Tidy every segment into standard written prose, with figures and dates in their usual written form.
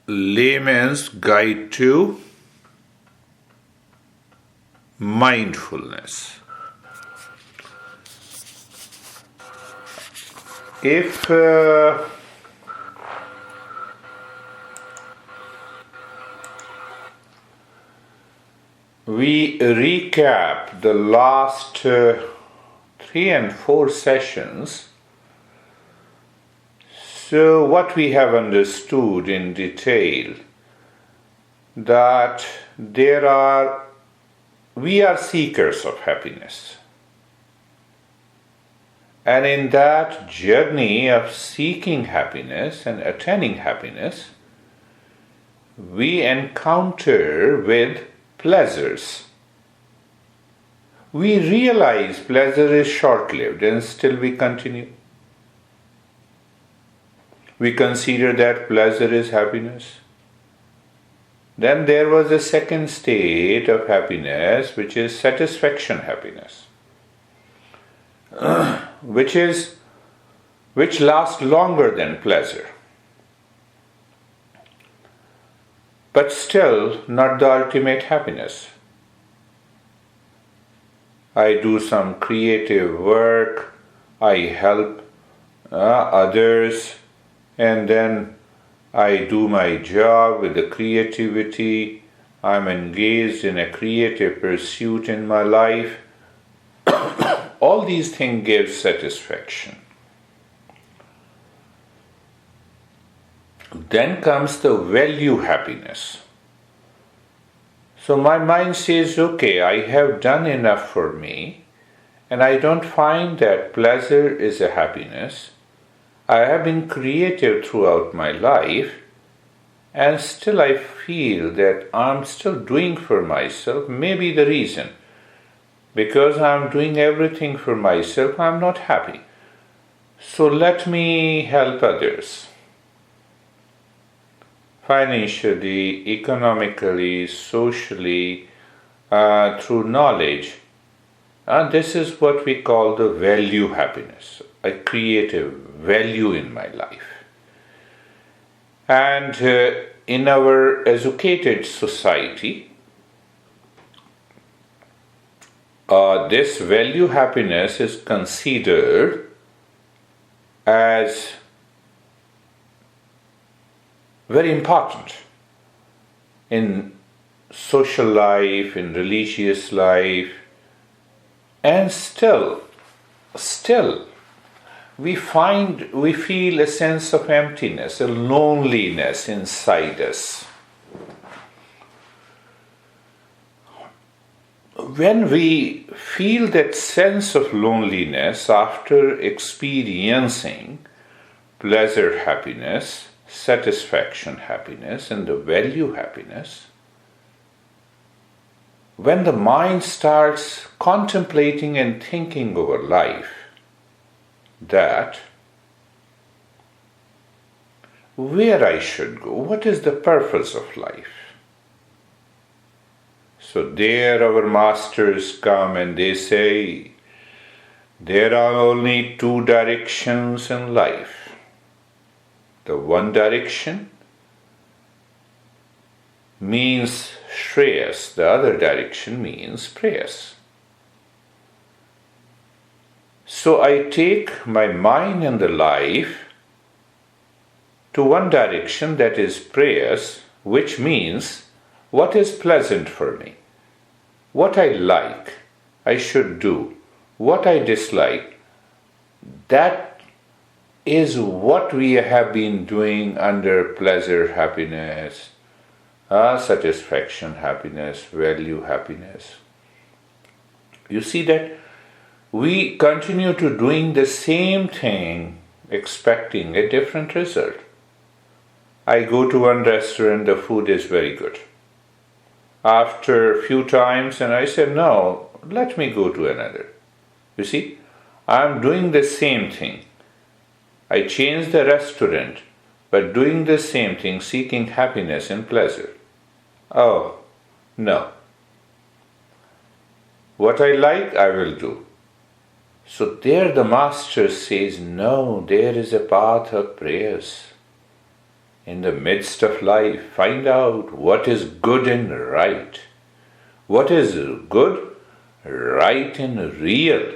Layman's Guide to Mindfulness. If we recap the last 3 and 4 sessions, so what we have understood in detail, that we are seekers of happiness. And in that journey of seeking happiness and attaining happiness, we encounter with pleasures. We realize pleasure is short-lived and still we continue. We consider that pleasure is happiness. Then there was a second state of happiness, which is satisfaction happiness, which lasts longer than pleasure, but still not the ultimate happiness. I do some creative work, I help others, and then I do my job with the creativity. I'm engaged in a creative pursuit in my life. All these things give satisfaction. Then comes the value happiness. So my mind says, okay, I have done enough for me, and I don't find that pleasure is a happiness. I have been creative throughout my life, and still I feel that I'm still doing for myself. Maybe the reason, because I'm doing everything for myself, I'm not happy. So let me help others. Financially, economically, socially, through knowledge. And this is what we call the value happiness. I create a value in my life. And in our educated society, this value happiness is considered as very important in social life, in religious life, and still we feel a sense of emptiness, a loneliness inside us. When we feel that sense of loneliness after experiencing pleasure happiness, satisfaction happiness, and the value happiness, when the mind starts contemplating and thinking over life, that where I should go, what is the purpose of life? So there our masters come and they say, there are only 2 directions in life. The one direction means Shreyas, the other direction means Preyas. So I take my mind and the life to one direction, that is Preyas, which means what is pleasant for me, what I like, I should do, what I dislike. That is what we have been doing under pleasure happiness, satisfaction happiness, value happiness. You see that we continue to doing the same thing, expecting a different result. I go to one restaurant, the food is very good. After a few times, and I said, no, let me go to another. You see, I'm doing the same thing. I changed the restaurant, but doing the same thing, seeking happiness and pleasure. Oh, no. What I like, I will do. So there the master says, no, there is a path of prayers. in the midst of life, find out what is good and right. What is good, right, and real.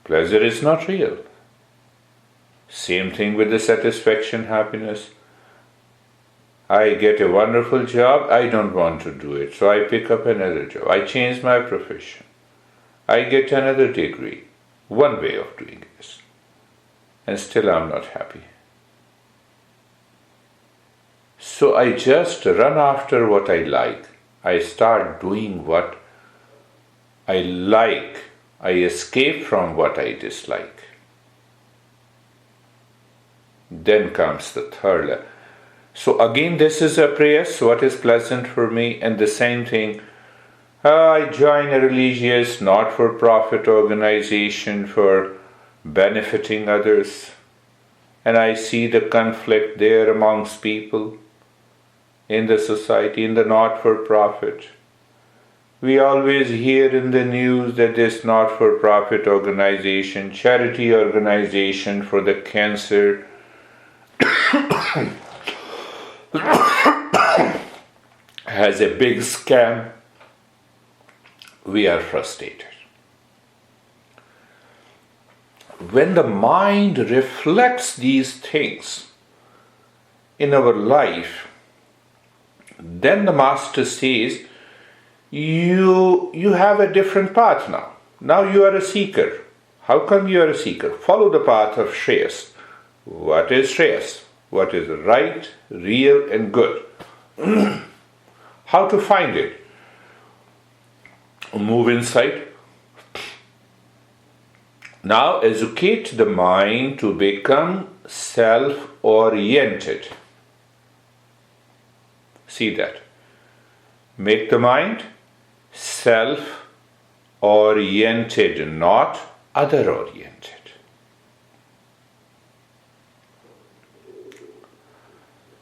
Pleasure is not real. Same thing with the satisfaction, happiness. I get a wonderful job, I don't want to do it, so I pick up another job. I change my profession. I get another degree. One way of doing this. And still I'm not happy. So I just run after what I like. I start doing what I like. I escape from what I dislike. Then comes the third level. So again, this is a prayer. So what is pleasant for me? And the same thing. I join a religious, not-for-profit organization for benefiting others. And I see the conflict there amongst people, in the society, in the not-for-profit. We always hear in the news that this not-for-profit organization, charity organization for the cancer, has a big scam. We are frustrated. When the mind reflects these things in our life, then the Master says, you have a different path now. Now you are a seeker. How come you are a seeker? Follow the path of Shreyas. What is Shreyas? What is right, real, and good? How to find it? Move inside. Now educate the mind to become self-oriented. See that. Make the mind self-oriented, not other-oriented.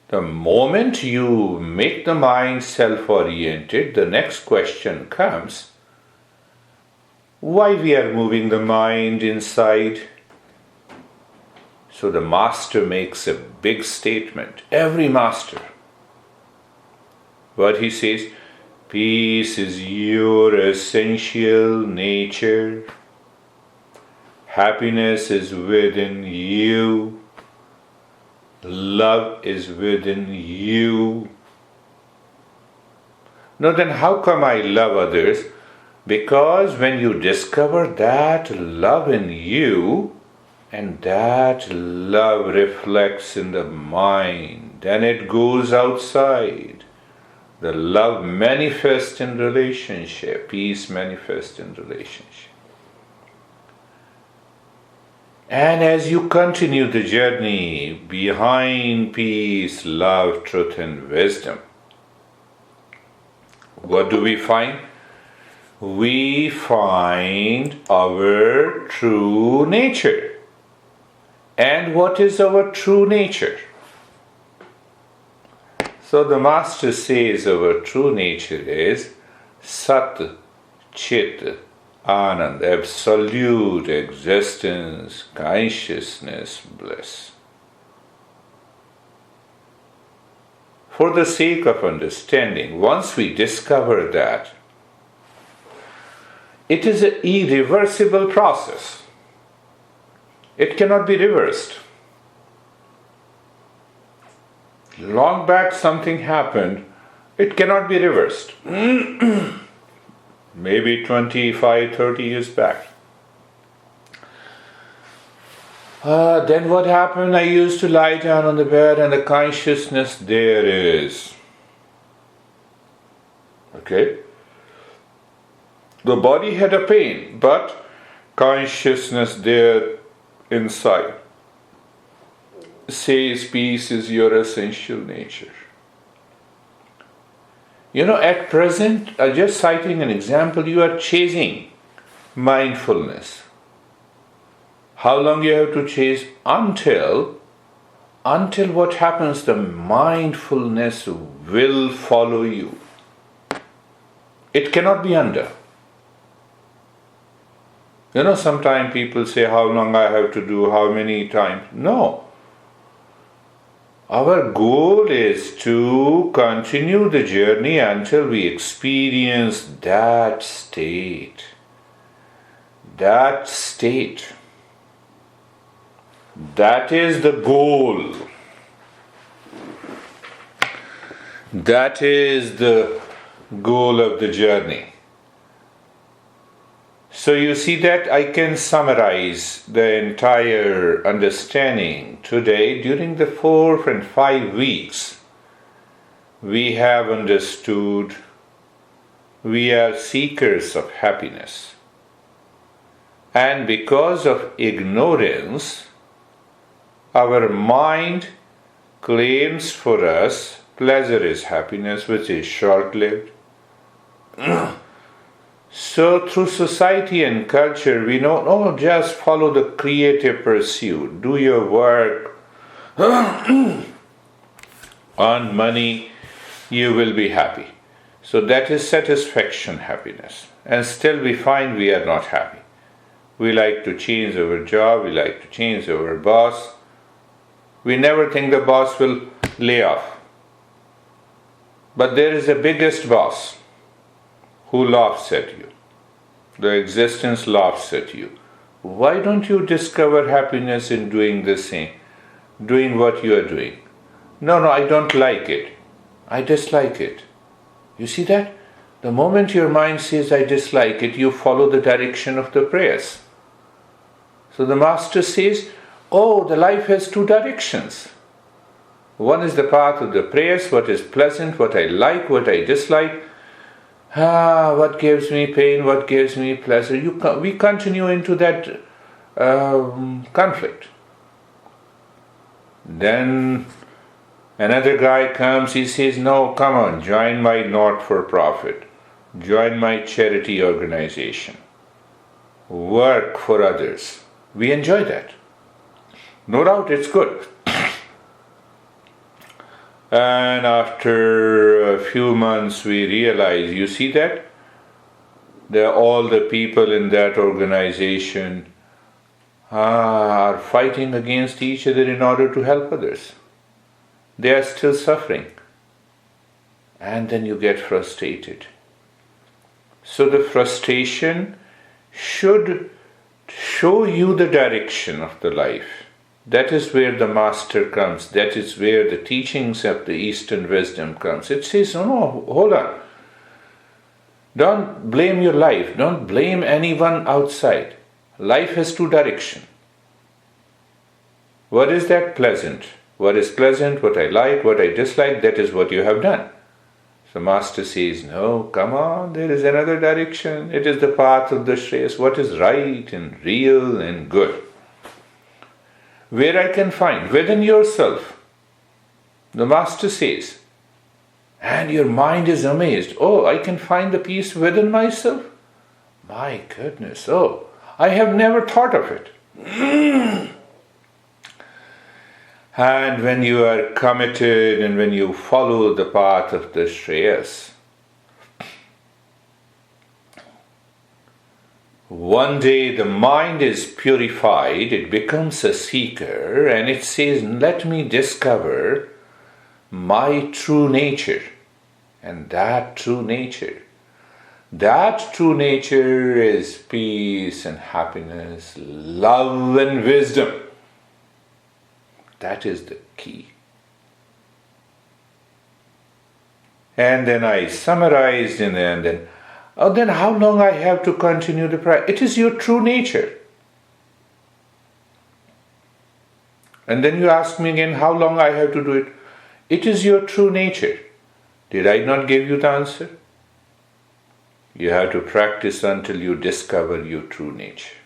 The moment you make the mind self-oriented, the next question comes, why we are moving the mind inside? So the Master makes a big statement. Every Master. What he says, peace is your essential nature. Happiness is within you. Love is within you. Now then, how come I love others? Because when you discover that love in you, and that love reflects in the mind, then it goes outside. The love manifests in relationship, peace manifests in relationship. And as you continue the journey behind peace, love, truth, and wisdom, what do we find? We find our true nature. And what is our true nature? So the Master says our true nature is Sat, Chit, Anand, absolute existence, consciousness, bliss. For the sake of understanding, once we discover that, it is an irreversible process. It cannot be reversed. Long back something happened, it cannot be reversed. Maybe 25, 30 years back. Then what happened? I used to lie down on the bed and the consciousness there is. Okay? The body had a pain, but consciousness there inside says peace is your essential nature. You know, at present, just citing an example, you are chasing mindfulness. How long you have to chase? Until what happens? The mindfulness will follow you. It cannot be under. You know, sometimes people say how long I have to do, how many times. No. Our goal is to continue the journey until we experience that state. That state. That is the goal. That is the goal of the journey. So you see that I can summarize the entire understanding today. During the 4 and 5 weeks, we have understood we are seekers of happiness. And because of ignorance, our mind claims for us pleasure is happiness, which is short-lived. So through society and culture, we know, oh, just follow the creative pursuit, do your work, earn money, you will be happy. So that is satisfaction, happiness. And still we find we are not happy. We like to change our job, we like to change our boss. We never think the boss will lay off. But there is a biggest boss who laughs at you. The existence laughs at you. Why don't you discover happiness in doing the same, doing what you are doing? No, I don't like it. I dislike it. You see that? The moment your mind says, I dislike it, you follow the direction of the prayers. So the Master says, oh, the life has 2 directions. One is the path of the prayers, what is pleasant, what I like, what I dislike. What gives me pain, what gives me pleasure. We continue into that conflict. Then another guy comes, he says, no, come on, join my not-for-profit. Join my charity organization. Work for others. We enjoy that. No doubt it's good. And after a few months we realize, you see that? All the people in that organization are fighting against each other in order to help others. They are still suffering. And then you get frustrated. So the frustration should show you the direction of the life. That is where the Master comes. That is where the teachings of the Eastern wisdom comes. It says, no, hold on. Don't blame your life. Don't blame anyone outside. Life has 2 directions. What is that? Pleasant. What is pleasant, what I like, what I dislike, that is what you have done. So Master says, no, come on, there is another direction. It is the path of the Shreyas. What is right and real and good. Where I can find within yourself. The Master says, and your mind is amazed. Oh, I can find the peace within myself? My goodness, oh, I have never thought of it. And when you are committed and when you follow the path of the Shreyas, one day the mind is purified, it becomes a seeker, and it says, let me discover my true nature. And that true nature is peace and happiness, love and wisdom. That is the key. And then I summarized and then how long I have to continue the practice? It is your true nature. And then you ask me again, how long I have to do it? It is your true nature. Did I not give you the answer? You have to practice until you discover your true nature.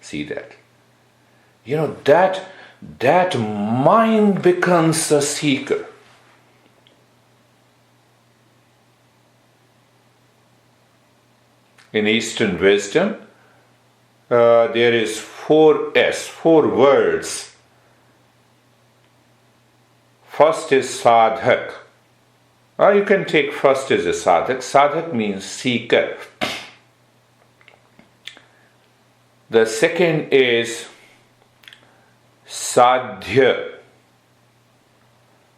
See that? That mind becomes a seeker. In Eastern wisdom, there is 4 words. First is sadhak. You can take first as a sadhak. Sadhak means seeker. The second is Sadhya.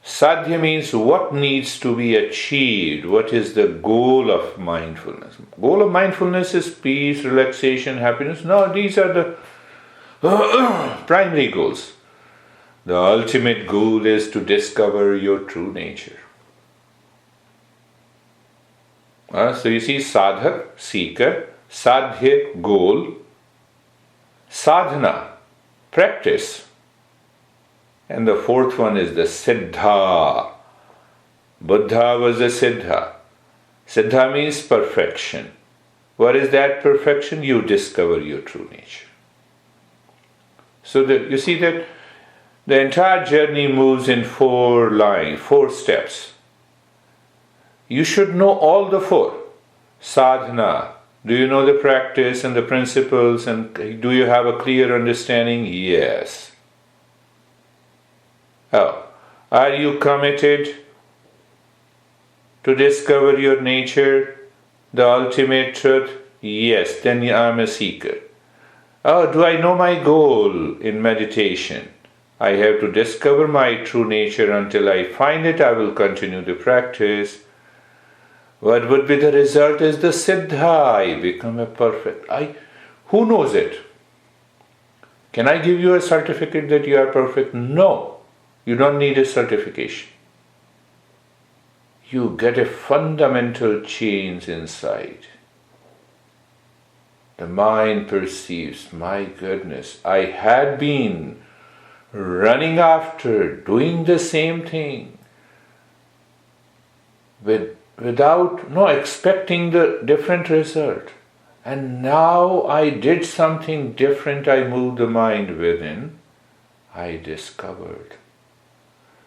Sadhya means what needs to be achieved, what is the goal of mindfulness. Goal of mindfulness is peace, relaxation, happiness. No, these are the primary goals. The ultimate goal is to discover your true nature. So you see, sadhak, seeker, sadhya, goal, sadhana, practice, and the fourth one is the Siddha. Buddha was a Siddha. Siddha means perfection. What is that perfection? You discover your true nature. So you see that the entire journey moves in 4 lines, 4 steps. You should know all the 4. Sadhana. Do you know the practice and the principles, and do you have a clear understanding? Yes. Oh, are you committed to discover your nature, the ultimate truth? Yes, then I am a seeker. Oh, do I know my goal in meditation? I have to discover my true nature. Until I find it, I will continue the practice. What would be the result is the Siddha. I become a perfect. Who knows it? Can I give you a certificate that you are perfect? No. You don't need a certification. You get a fundamental change inside. The mind perceives, my goodness, I had been running after, doing the same thing, without expecting the different result. And now I did something different, I moved the mind within, I discovered.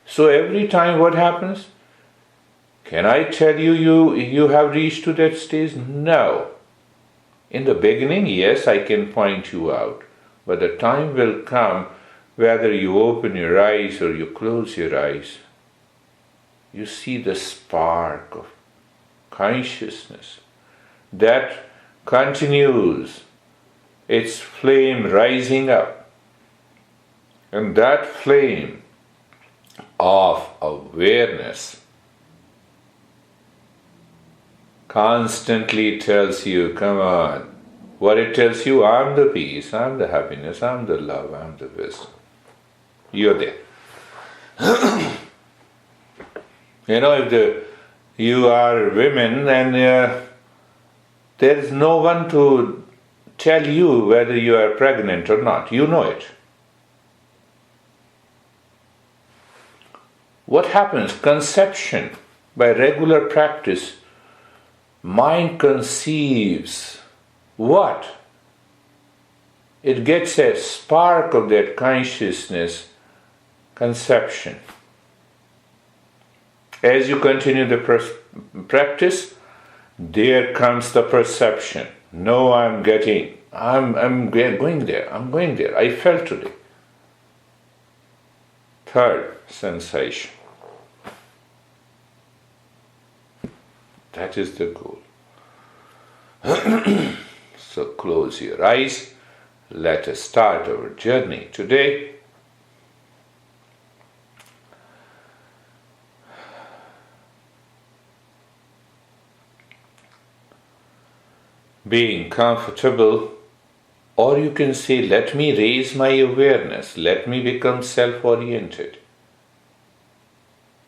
So every time what happens? Can I tell you have reached to that stage? No. In the beginning, yes, I can point you out. But the time will come, whether you open your eyes or you close your eyes, you see the spark of consciousness that continues its flame rising up. And that flame of awareness constantly tells you, come on. What it tells you, I'm the peace, I'm the happiness, I'm the love, I'm the wisdom. You're there. If you are women and there is no one to tell you whether you are pregnant or not, you know it. What happens? Conception. By regular practice, mind conceives what? It gets a spark of that consciousness, conception. As you continue the practice, there comes the perception. No, I'm going there. I felt today. Third, sensation. That is the goal. So close your eyes. Let us start our journey today. Being comfortable, or you can say, let me raise my awareness, let me become self-oriented.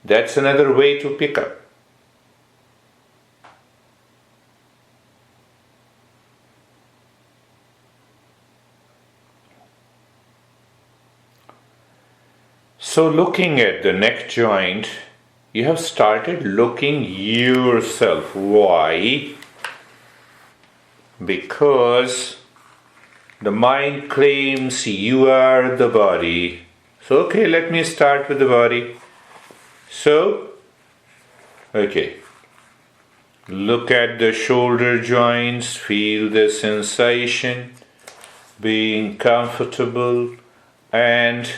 That's another way to pick up. So looking at the neck joint, you have started looking yourself. Why? Because the mind claims you are the body. So, okay, let me start with the body. So, okay, look at the shoulder joints, feel the sensation, being comfortable, and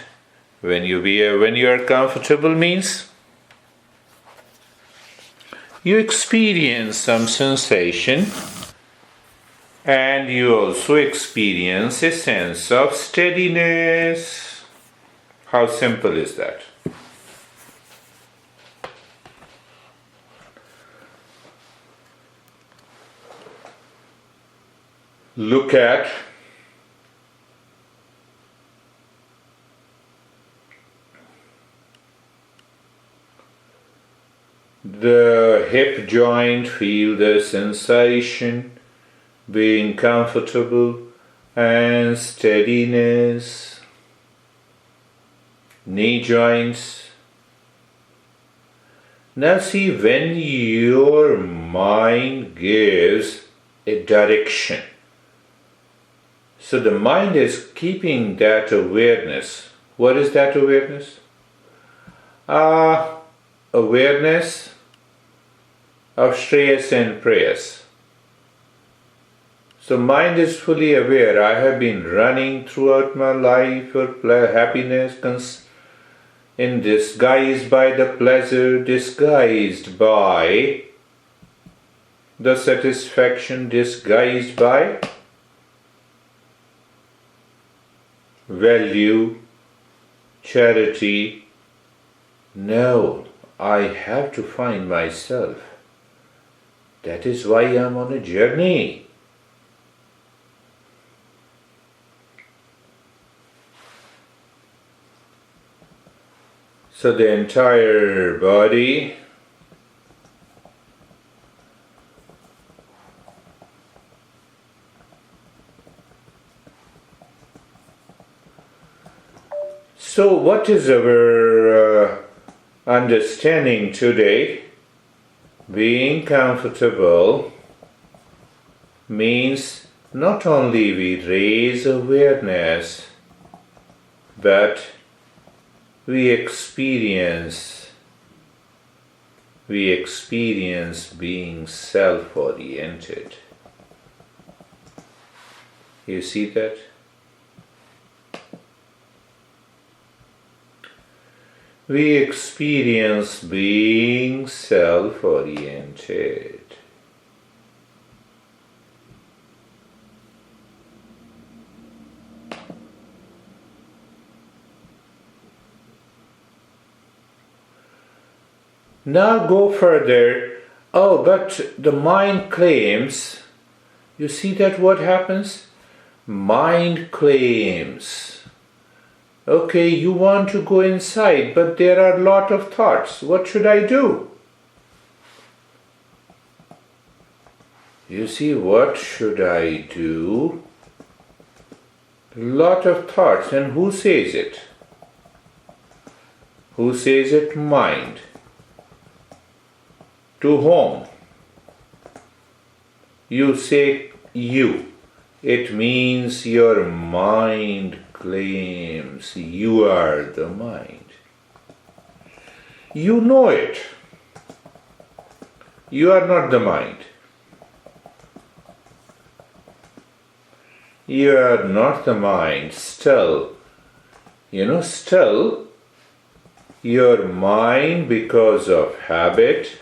when you are comfortable means you experience some sensation, and you also experience a sense of steadiness. How simple is that? look at the hip joint, feel the sensation, being comfortable and steadiness, knee joints. Now see, when your mind gives a direction, so the mind is keeping that awareness. What is that awareness? Awareness of Shreyas and Prayas. So mind is fully aware. I have been running throughout my life for happiness, in disguised by the pleasure, disguised by the satisfaction, disguised by value, charity. No, I have to find myself. That is why I am on a journey. So the entire body So what is our understanding today? Being comfortable means not only we raise awareness, but we experience being self-oriented. You see that? We experience being self-oriented. Now go further. Oh, but the mind claims. You see that what happens? Mind claims. Okay, you want to go inside, but there are a lot of thoughts. What should I do? You see, what should I do? Lot of thoughts. And who says it? Who says it? Mind. To whom? You say you. It means your mind claims you are the mind. You know it. You are not the mind. You are not the mind. Still, your mind, because of habit,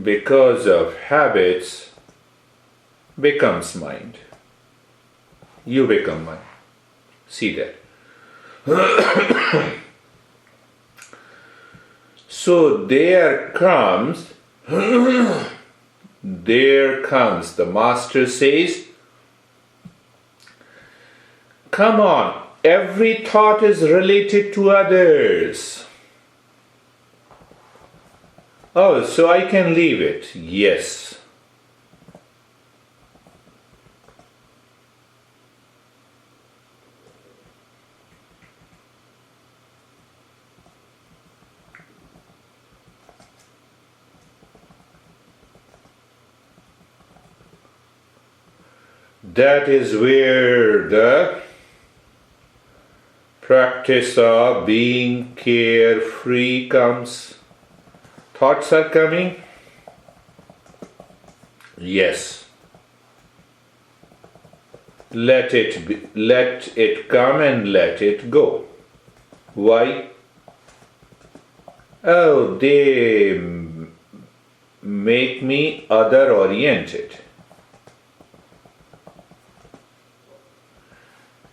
because of habits, becomes mind. You become mind. See that. So there comes, the master says, come on, every thought is related to others. Oh, so I can leave it. Yes. That is where the practice of being carefree comes. Thoughts are coming? Yes. Let it come and let it go. Why? Oh, they make me other oriented.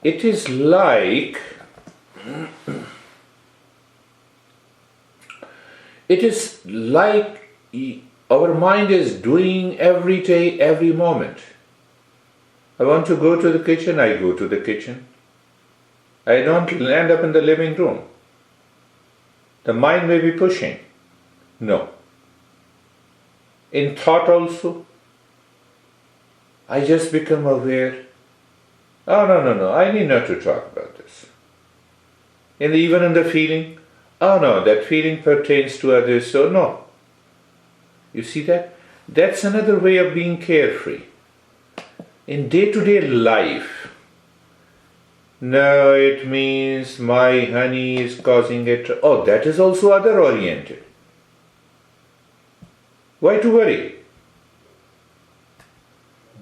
It is like our mind is doing every day, every moment. I want to go to the kitchen, I go to the kitchen. I don't end up in the living room. The mind may be pushing. No. In thought also, I just become aware. Oh, no, I need not to talk about this. And even in the feeling, oh no, that feeling pertains to others, so no. You see that? That's another way of being carefree. In day-to-day life, no, it means my honey is causing it. Oh, that is also other-oriented. Why to worry?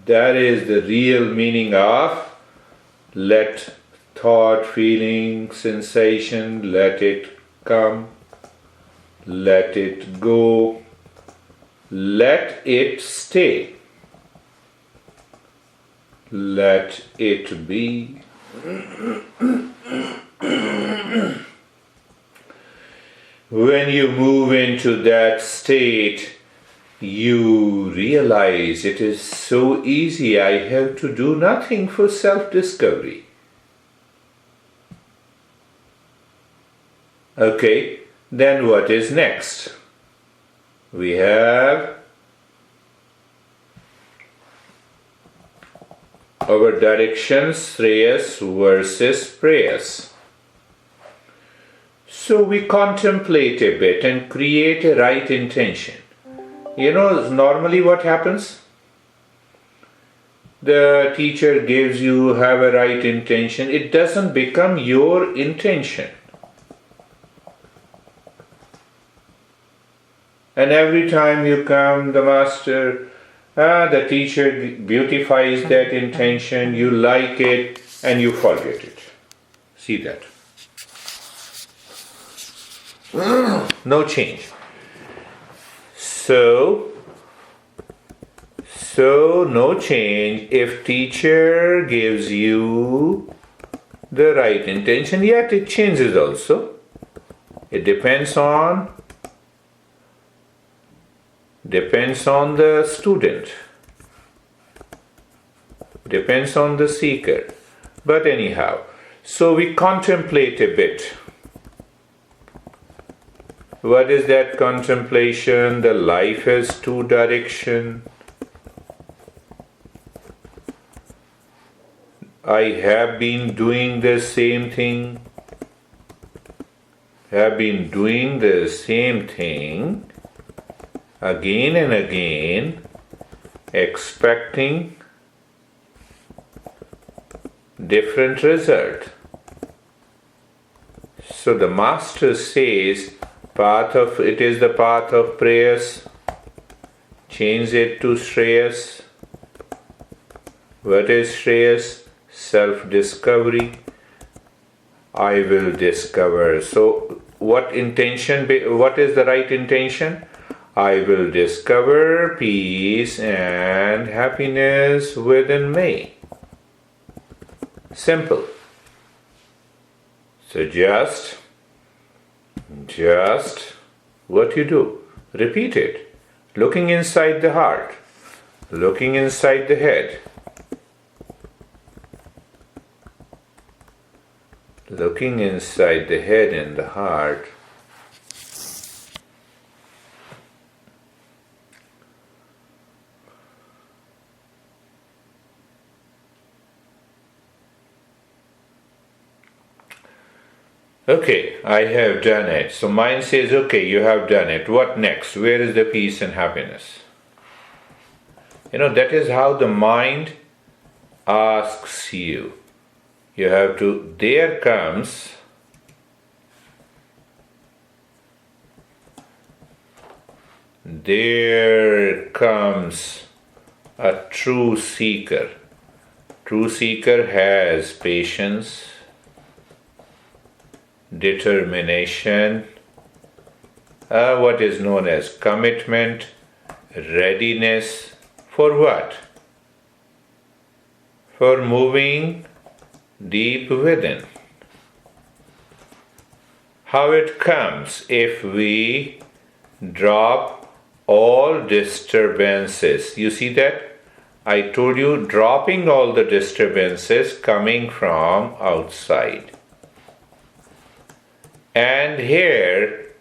That is the real meaning of let thought, feeling, sensation, let it come, let it go, let it stay, let it be. When you move into that state, you realize it is so easy. I have to do nothing for self-discovery. Okay, then what is next? We have our directions, Shreyas versus Preyas. So we contemplate a bit and create a right intention. You know, normally what happens? The teacher gives you have a right intention. It doesn't become your intention. And every time you come, the master, the teacher beautifies that intention, you like it, and you forget it. See that? No change. So no change if teacher gives you the right intention, yet it changes also. It depends on the student, depends on the seeker. But anyhow, so we contemplate a bit. What is that contemplation? The life has two directions. I have been doing the same thing. Again and again, expecting different result. So the master says, it is the path of prayers. Change it to Shreyas. What is Shreyas? Self-discovery. I will discover. So what is the right intention? I will discover peace and happiness within me. Simple. So just what you do, repeat it. Looking inside the heart, looking inside the head, looking inside the head and the heart. Okay, I have done it. So mind says, okay, you have done it. What next? Where is the peace and happiness? You know, that is how the mind asks you. You have to, there comes a true seeker. True seeker has patience, determination, what is known as commitment, readiness. For what? For moving deep within. How it comes? If we drop all disturbances. You see that? I told you, dropping all the disturbances coming from outside. And here,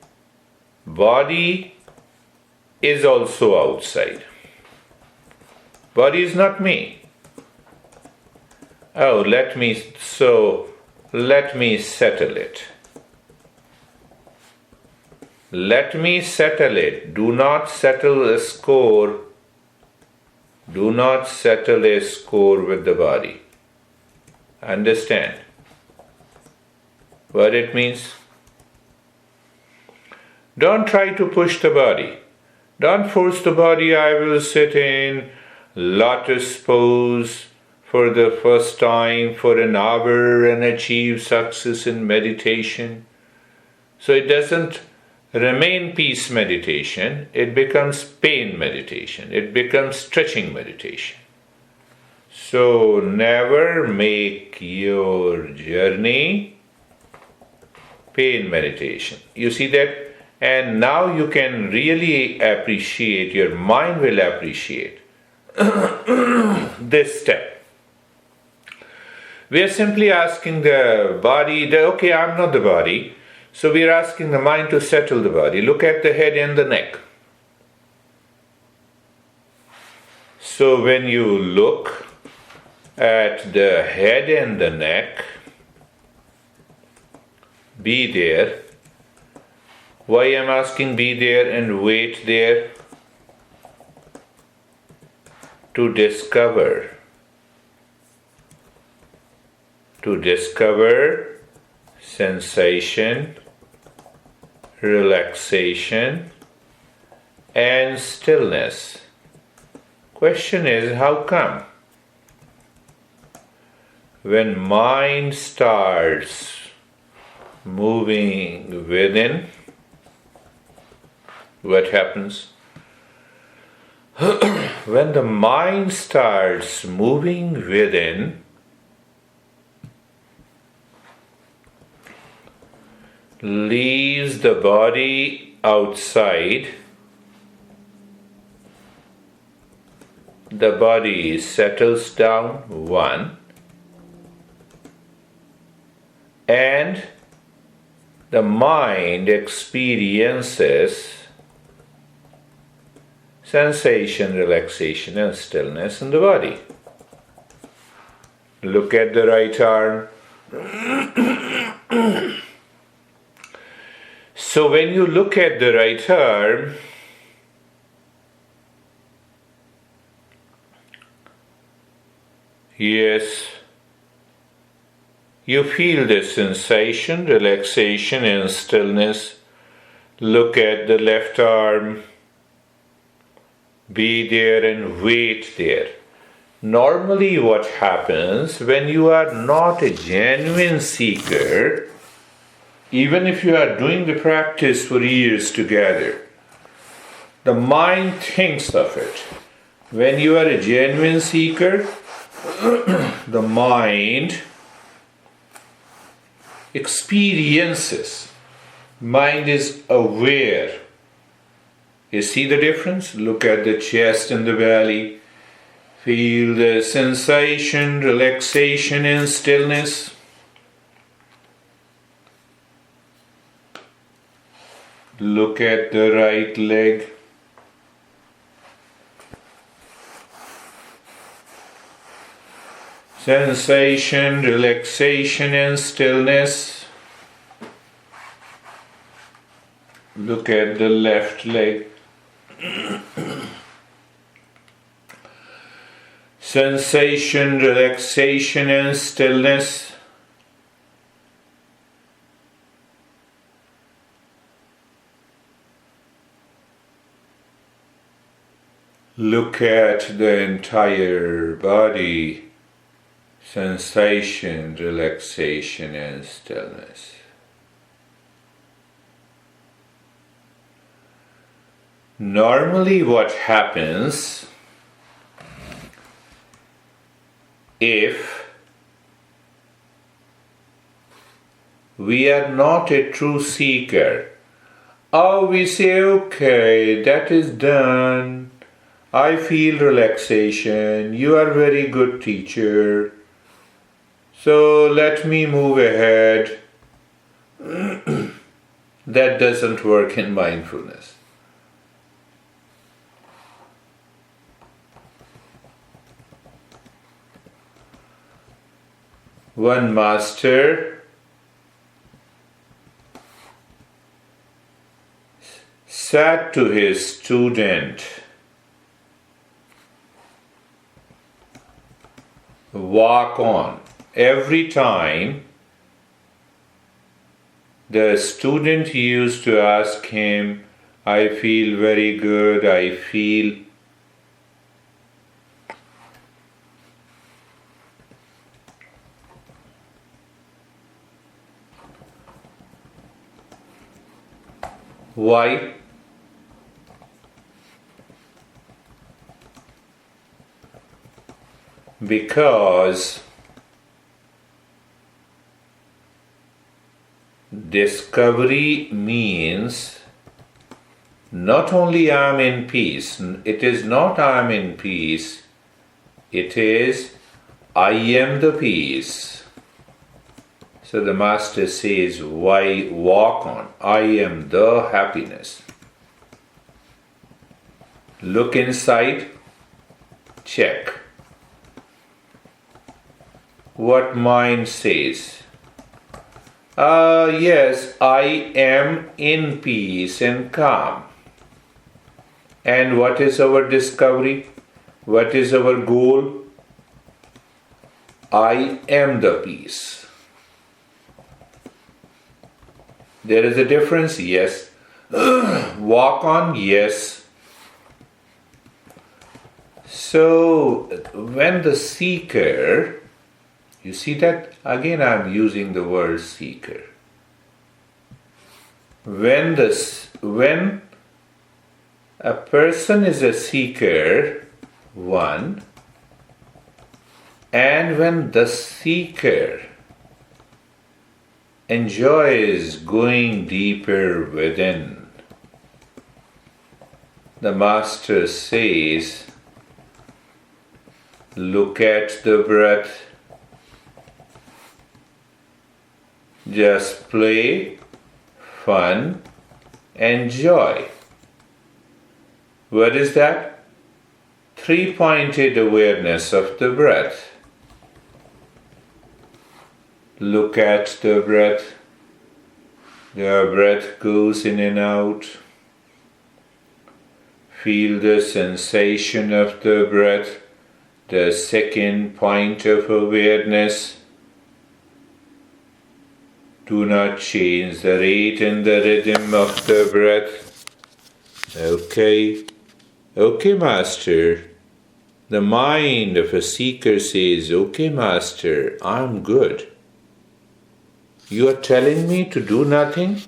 body is also outside. Body is not me. Oh, let me settle it. Let me settle it. Do not settle a score. Do not settle a score with the body. Understand what it means? Don't try to push the body. Don't force the body. I will sit in lotus pose for the first time for an hour and achieve success in meditation. So it doesn't remain peace meditation, it becomes pain meditation, it becomes stretching meditation. So never make your journey pain meditation. You see that? And now you can really appreciate, your mind will appreciate this step. We are simply asking the body, okay, I'm not the body. So we are asking the mind to settle the body. Look at the head and the neck. So when you look at the head and the neck, be there. Why I'm asking be there and wait there? To discover sensation, relaxation, and stillness. Question is, how come? When mind starts moving within, what happens? When the mind starts moving within, leaves the body outside, the body settles down, one, and the mind experiences sensation, relaxation, and stillness in the body. Look at the right arm. So when you look at the right arm, yes, you feel the sensation, relaxation, and stillness. Look at the left arm. Be there and wait there. Normally what happens when you are not a genuine seeker, even if you are doing the practice for years together, the mind thinks of it. When you are a genuine seeker, the mind experiences. Mind is aware. You see the difference? Look at the chest and the belly. Feel the sensation, relaxation, and stillness. Look at the right leg. Sensation, relaxation, and stillness. Look at the left leg. Sensation, relaxation, and stillness. Look at the entire body. Sensation, relaxation, and stillness. Normally what happens if we are not a true seeker, Oh, we say, okay, that is done. I feel relaxation. You are very good teacher. So let me move ahead. That doesn't work in mindfulness. One master said to his student, walk on. Every time the student used to ask him, I feel very good, I feel why? Because discovery means not only I am in peace, it is not I am in peace, it is I am the peace. So the master says, why walk on? I am the happiness. Look inside, check. What mind says? Yes, I am in peace and calm. And what is our discovery? What is our goal? I am the peace. There is a difference, yes. Walk on, yes. So, when the seeker, you see that? Again I am using the word seeker. When a person is a seeker, one, and when the seeker enjoys going deeper within, the master says, look at the breath, just play, fun, and joy. What is that? Three-pointed awareness of the breath. Look at the breath. The breath goes in and out. Feel the sensation of the breath, the second point of awareness. Do not change the rate and the rhythm of the breath. Okay, Master. The mind of a seeker says, okay, Master, I'm good. You are telling me to do nothing?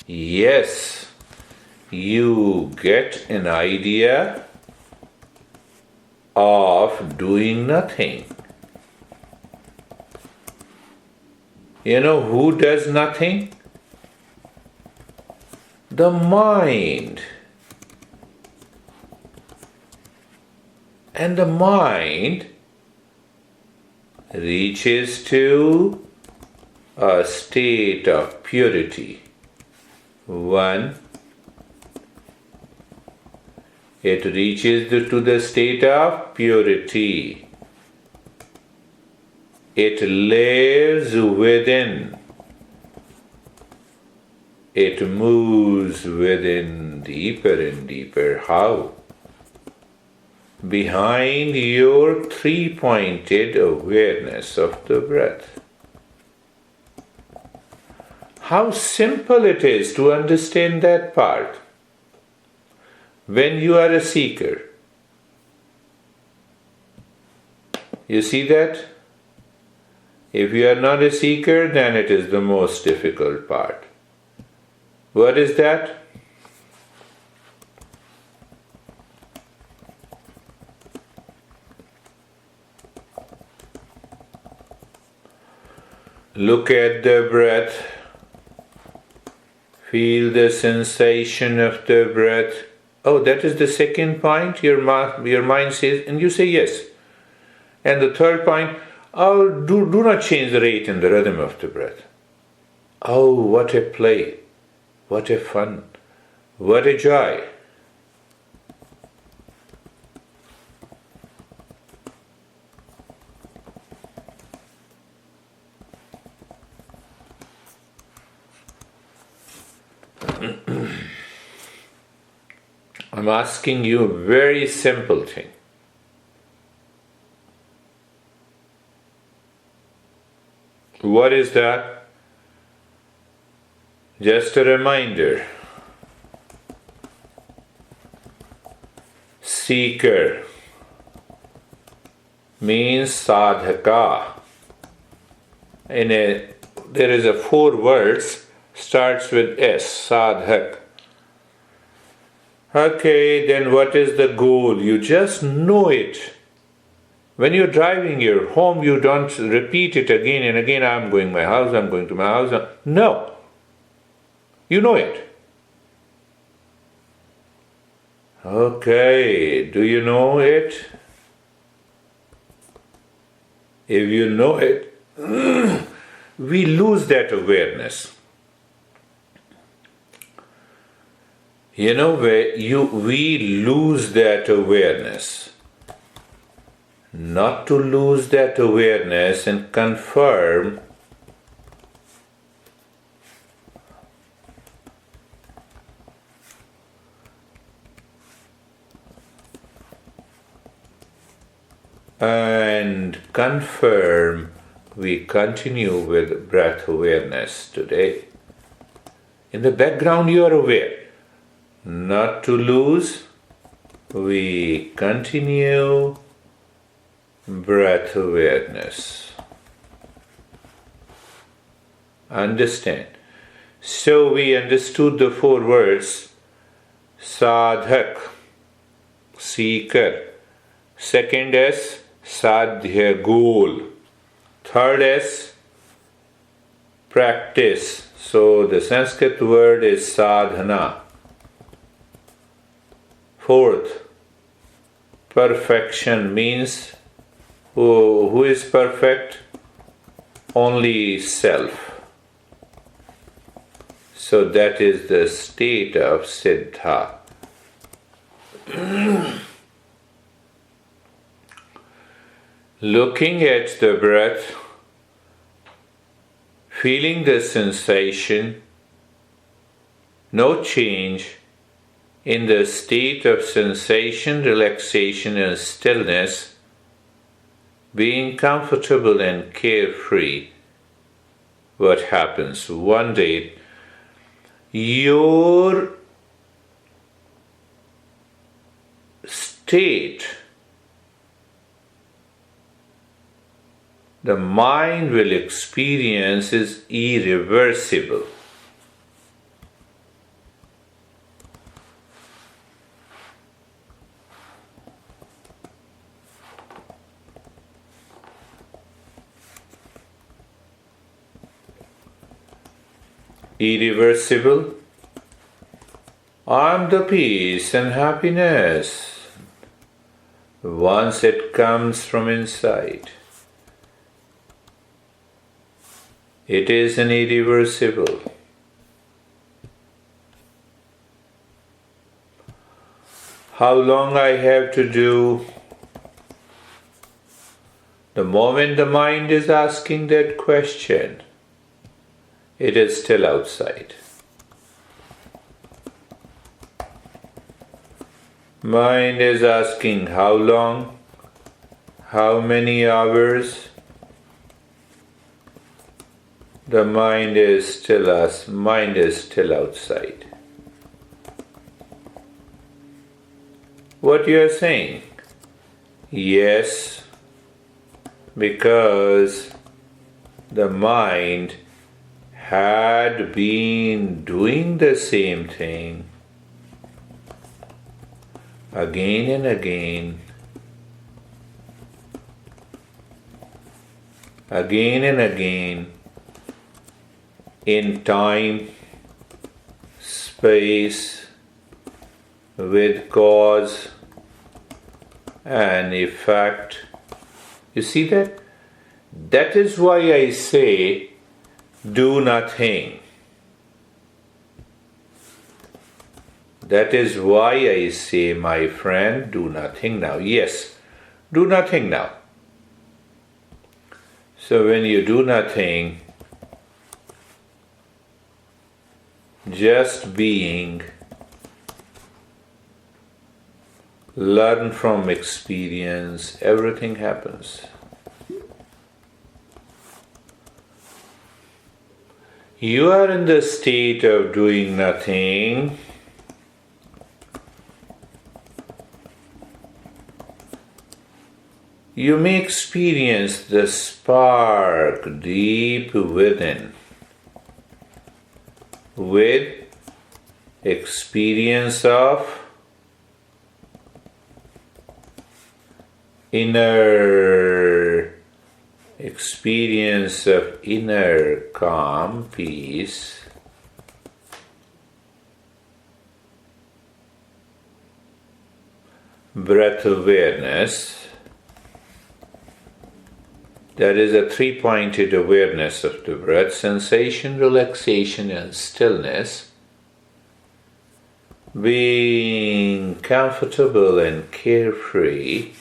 Yes. You get an idea of doing nothing. You know who does nothing? The mind. And the mind reaches to a state of purity. One, it reaches to the state of purity. It lives within. It moves within deeper and deeper. How? Behind your three-pointed awareness of the breath. How simple it is to understand that part. When you are a seeker, you see that? If you are not a seeker, then it is the most difficult part. What is that? Look at the breath. Feel the sensation of the breath. Oh, that is the second point, your mind says, and you say yes. And the third point, oh, do not change the rate and the rhythm of the breath. Oh, what a play, what a fun, what a joy. I'm asking you a very simple thing. What is that? Just a reminder. Seeker means sadhaka. There is a 4 words, starts with S, sadhak. Okay, then what is the goal? You just know it. When you're driving your home, you don't repeat it again and again. I'm going to my house, I'm going to my house. No. You know it. Okay, do you know it? If you know it, we lose that awareness. You know, we lose that awareness. Not to lose that awareness and confirm we continue with breath awareness today. In the background you are aware. Not to lose, we continue breath awareness. Understand? So we understood the 4 words: sadhak, seeker. Second S, sadhya, goal. Third S, practice. So the Sanskrit word is sadhana. Fourth, perfection means who is perfect? Only self. So that is the state of Siddha. Looking at the breath, feeling the sensation, no change in the state of sensation, relaxation and stillness, being comfortable and carefree. What happens? One day, your state, the mind will experience is irreversible. Irreversible. I'm the peace and happiness. Once it comes from inside, it is an irreversible. How long I have to do? The moment the mind is asking that question, it is still outside. Mind is asking how long, how many hours. The mind is still outside. What you are saying? Yes, because the mind had been doing the same thing again and again, in time, space with cause and effect. You see that? That is why I say, do nothing. That is why I say, my friend, do nothing now. Yes, do nothing now. So when you do nothing, just being, learn from experience, everything happens. You are in the state of doing nothing. You may experience the spark deep within with experience of inner calm, peace, breath awareness. That is a three-pointed awareness of the breath: sensation, relaxation, and stillness. Being comfortable and carefree.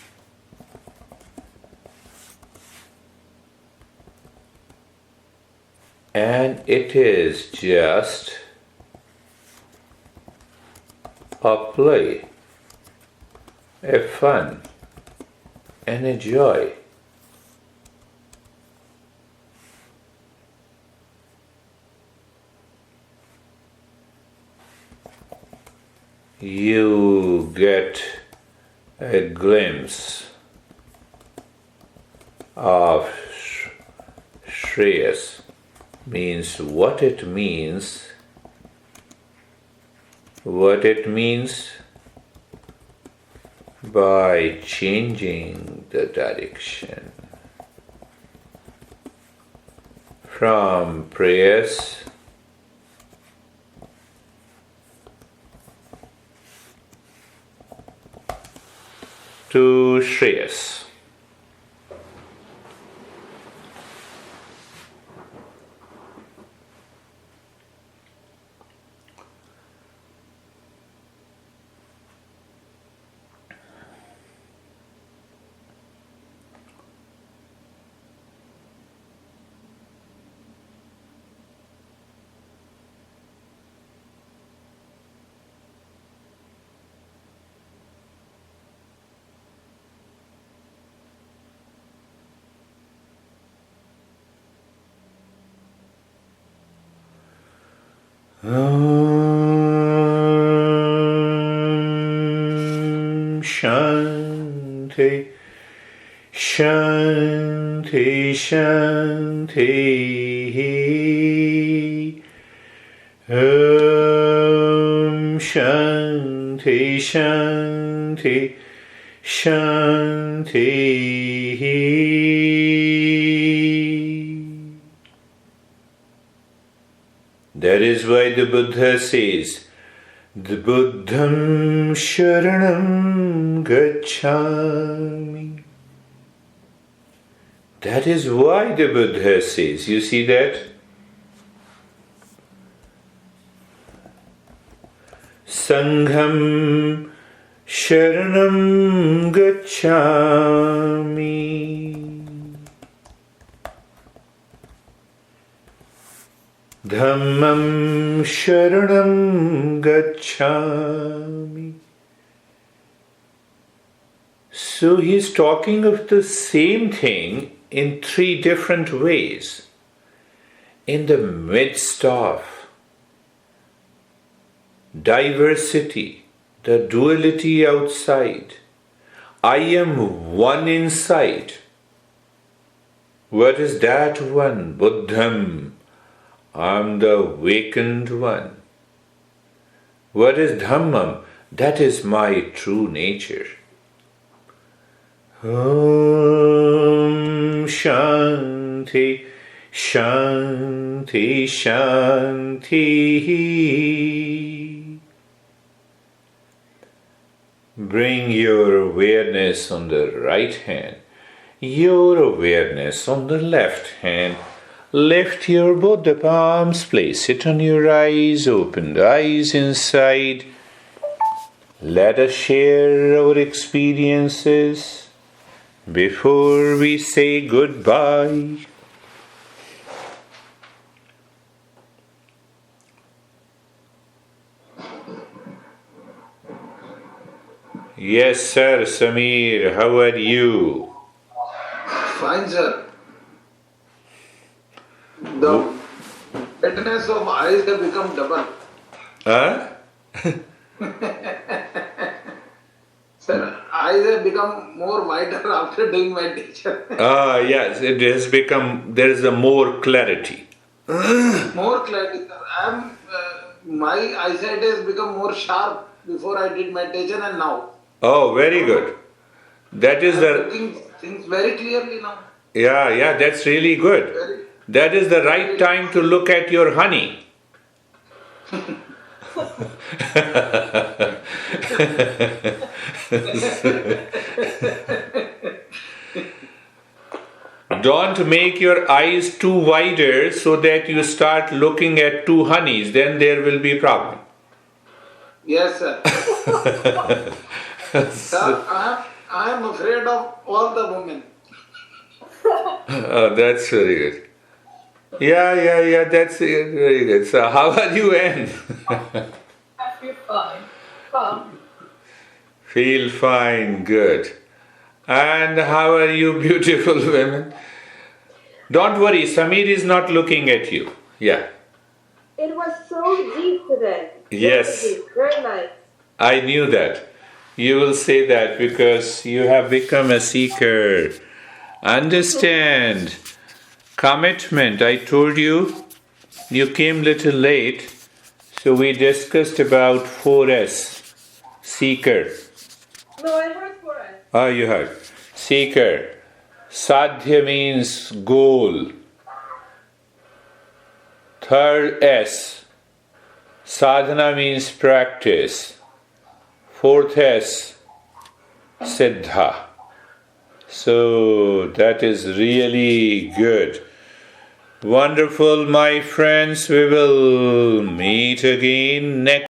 And it is just a play, a fun, and a joy. You get a glimpse of Shreyas, means what it means by changing the direction from prayers to Shreyas. Shanti, Shanti, Shanti. Shanti, Shanti, Shanti. That is why the Buddha says, the Buddham Sharanam Gacchami. That is why the Buddha says, you see that? Sangham Sharanam Gacchami. Dhammam Sharanam Gacchami. So he is talking of the same thing in three different ways. In the midst of diversity, the duality outside, I am one inside. What is that one? Buddham. I am the awakened one. What is Dhammam? That is my true nature. Om Shanti, Shanti, Shanti. Bring your awareness on the right hand, your awareness on the left hand. Lift your both the palms, place it on your eyes, open the eyes inside. Let us share our experiences before we say goodbye. Yes, sir, Samir, how are you? Fine, sir. The redness of eyes have become double. Huh? Sir, eyes have become more whiter after doing meditation. Yes, it has become, there is a more clarity. More clarity, sir. My eyesight has become more sharp before I did meditation and now. Oh, very good. That is I'm the, looking things very clearly now. yeah, that's really good. Very, That is the right time to look at your honey. Don't make your eyes too wider so that you start looking at two honeys, then there will be problem. yes, sir. Sir, I am afraid of all the women. Oh, that's very good. Yeah, that's very good. So, how are you, Anne? I feel fine. Calm. Feel fine, good. And how are you, beautiful women? Don't worry, Samir is not looking at you. Yeah. It was so deep today. Yes. Very deep. Very nice. I knew that. You will say that because you have become a seeker. Understand. Commitment. I told you, you came little late. So we discussed about 4S. Seeker. No, I heard for us. Ah, you heard. Seeker. Sadhya means goal. Third S. Sadhana means practice. Fourth S. Siddha. So that is really good. Wonderful, my friends. We will meet again next